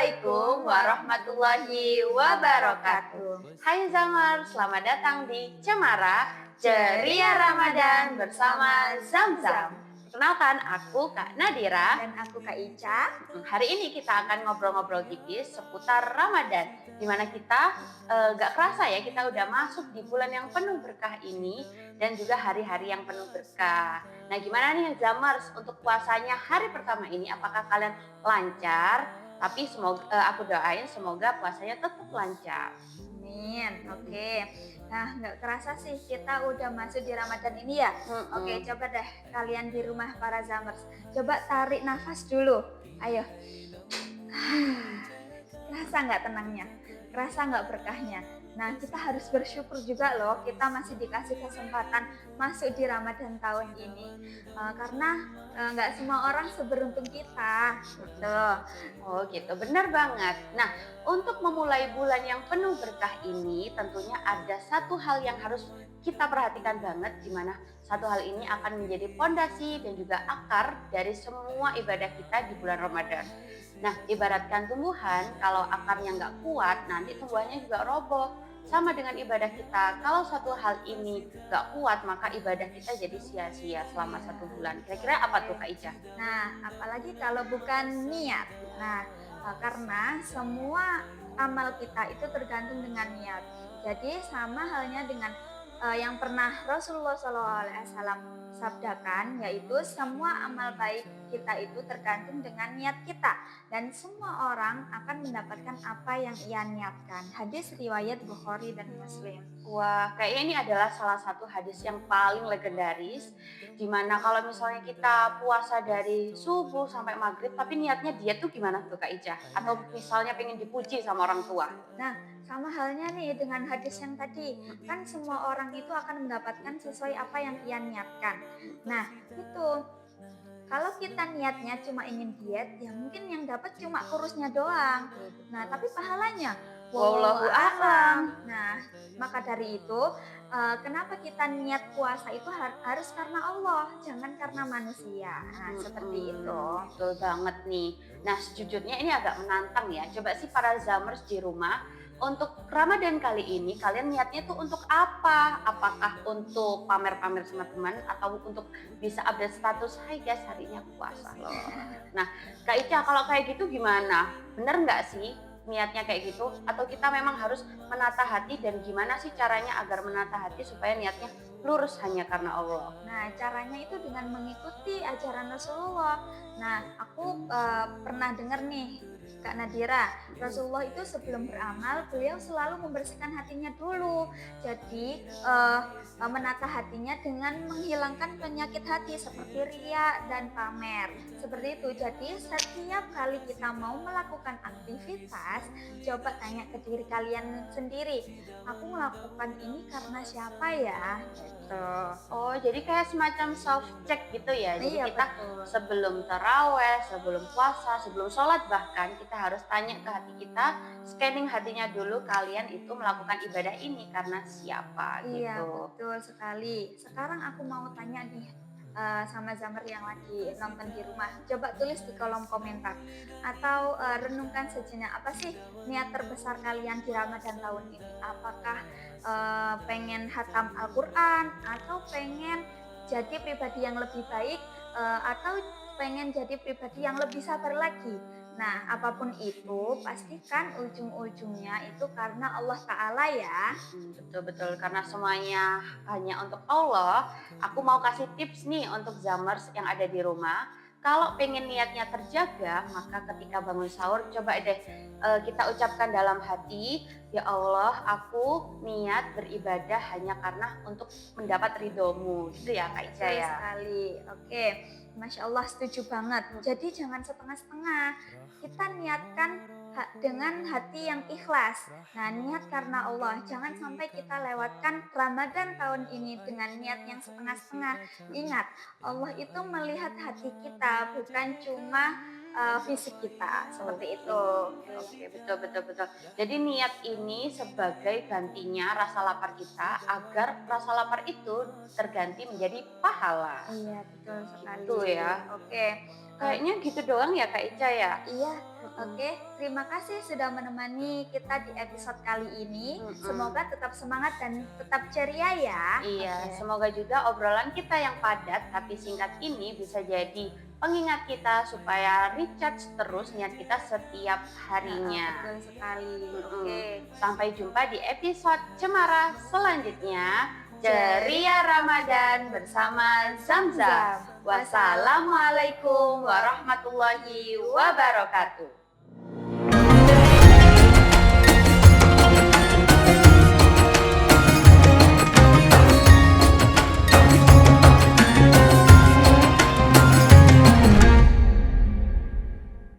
Assalamualaikum warahmatullahi wabarakatuh. Hai Zamar, selamat datang di Cemara Ceria Ramadan bersama Zamzam. Perkenalkan, aku Kak Nadira. Dan aku Kak Ica. Hari ini kita akan ngobrol-ngobrol tipis seputar Ramadan, dimana kita gak kerasa ya kita udah masuk di bulan yang penuh berkah ini dan juga hari-hari yang penuh berkah. Nah, gimana nih Zamars untuk puasanya hari pertama ini? Apakah kalian lancar? Tapi semoga aku doain semoga puasanya tetap lancar. Amin. Oke. Nah, nggak kerasa sih kita udah masuk di Ramadan ini ya. Oke, coba deh kalian di rumah para Zamers. Coba tarik nafas dulu. Ayo. Kerasa nggak tenangnya? Kerasa nggak berkahnya? Nah, kita harus bersyukur juga loh, kita masih dikasih kesempatan masuk di Ramadan tahun ini. Karena nggak semua orang seberuntung kita. Gitu. Oh gitu, benar banget. Nah, untuk memulai bulan yang penuh berkah ini tentunya ada satu hal yang harus kita perhatikan banget, di mana satu hal ini akan menjadi fondasi dan juga akar dari semua ibadah kita di bulan Ramadan. Nah, ibaratkan tumbuhan, kalau akarnya nggak kuat, nanti tumbuhannya juga roboh. Sama dengan ibadah kita, kalau satu hal ini nggak kuat, maka ibadah kita jadi sia-sia selama 1 bulan. Kira-kira apa tuh Kak Ica? Nah, apalagi kalau bukan niat. Nah, karena semua amal kita itu tergantung dengan niat. Jadi sama halnya dengan yang pernah Rasulullah SAW sabdakan, yaitu semua amal baik kita itu tergantung dengan niat kita, dan semua orang akan mendapatkan apa yang ia niatkan. Hadis riwayat Bukhari dan Muslim. Wah, kayaknya ini adalah salah satu hadis yang paling legendaris, di mana kalau misalnya kita puasa dari subuh sampai maghrib, tapi niatnya diet tuh gimana tuh Kak Ica? Atau misalnya pengen dipuji sama orang tua? Nah, sama halnya nih dengan hadis yang tadi, kan semua orang itu akan mendapatkan sesuai apa yang ia niatkan. Nah, itu kalau kita niatnya cuma ingin diet, ya mungkin yang dapat cuma kurusnya doang. Nah, tapi pahalanya, Wallahu wallahu a'lam. a'lam. Nah, maka dari itu, kenapa kita niat puasa itu harus karena Allah, jangan karena manusia. Nah, seperti itu. Betul banget nih. Nah, sejujurnya ini agak menantang ya. Coba sih para Zamers di rumah, untuk Ramadan kali ini kalian niatnya tuh untuk apa? Apakah untuk pamer-pamer sama teman atau untuk bisa update status, "Hai guys, hari ini aku puasa loh." Nah, Kak Ica kalau kayak gitu gimana? Bener nggak sih niatnya kayak gitu? Atau kita memang harus menata hati, dan gimana sih caranya agar menata hati supaya niatnya lurus hanya karena Allah? Nah, caranya itu dengan mengikuti ajaran Rasulullah. Nah, aku pernah dengar nih, Kak Nadira, Rasulullah itu sebelum beramal, beliau selalu membersihkan hatinya dulu. Jadi, menata hatinya dengan menghilangkan penyakit hati seperti ria dan pamer. Seperti itu. Jadi, setiap kali kita mau melakukan aktivitas, coba tanya ke diri kalian sendiri, aku melakukan ini karena siapa ya? Gitu. Oh, jadi kayak semacam self check gitu ya. Jadi Iya, kita betul. sebelum taraweh, sebelum puasa, sebelum sholat bahkan kita harus tanya ke hati kita, scanning hatinya dulu, kalian itu melakukan ibadah ini karena siapa Iya, gitu. betul sekali. Sekarang aku mau tanya nih, sama Zamer yang lagi nonton di rumah. Coba tulis di kolom komentar atau renungkan sejenak, apa sih niat terbesar kalian di Ramadan tahun ini? Apakah pengen hatam Al-Quran, atau pengen jadi pribadi yang lebih baik, atau pengen jadi pribadi yang lebih sabar lagi? Nah, apapun itu, pastikan ujung-ujungnya itu karena Allah Ta'ala ya. Betul-betul, karena semuanya hanya untuk Allah. Aku mau kasih tips nih untuk Zamers yang ada di rumah. Kalau pengen niatnya terjaga, maka ketika bangun sahur coba deh kita ucapkan dalam hati, "Ya Allah, aku niat beribadah hanya karena untuk mendapat ridhomu." Gitu ya Kak Ica Betul ya. sekali. Oke, Masya Allah, setuju banget. Jadi jangan setengah-setengah. Kita niatkan dengan hati yang ikhlas. Nah, niat karena Allah. Jangan sampai kita lewatkan Ramadan tahun ini dengan niat yang setengah-setengah. Ingat, Allah itu melihat hati kita, bukan cuma fisik kita. Seperti Oke, itu. oke, betul, betul, betul. Jadi niat ini sebagai gantinya rasa lapar kita agar rasa lapar itu terganti menjadi pahala. Iya, betul sekali. Itu ya. Oke. Kayaknya gitu doang ya Kak Ica ya? Iya, Mm-mm. oke. Terima kasih sudah menemani kita di episode kali ini. Mm-mm. Semoga tetap semangat dan tetap ceria ya. Iya, Oke. semoga juga obrolan kita yang padat tapi singkat ini bisa jadi pengingat kita supaya recharge terus niat kita setiap harinya. Betul sekali. Mm-mm. Oke. Sampai jumpa di episode Cemara selanjutnya. Ceria Ramadan bersama Zamzam. Wassalamualaikum warahmatullahi wabarakatuh.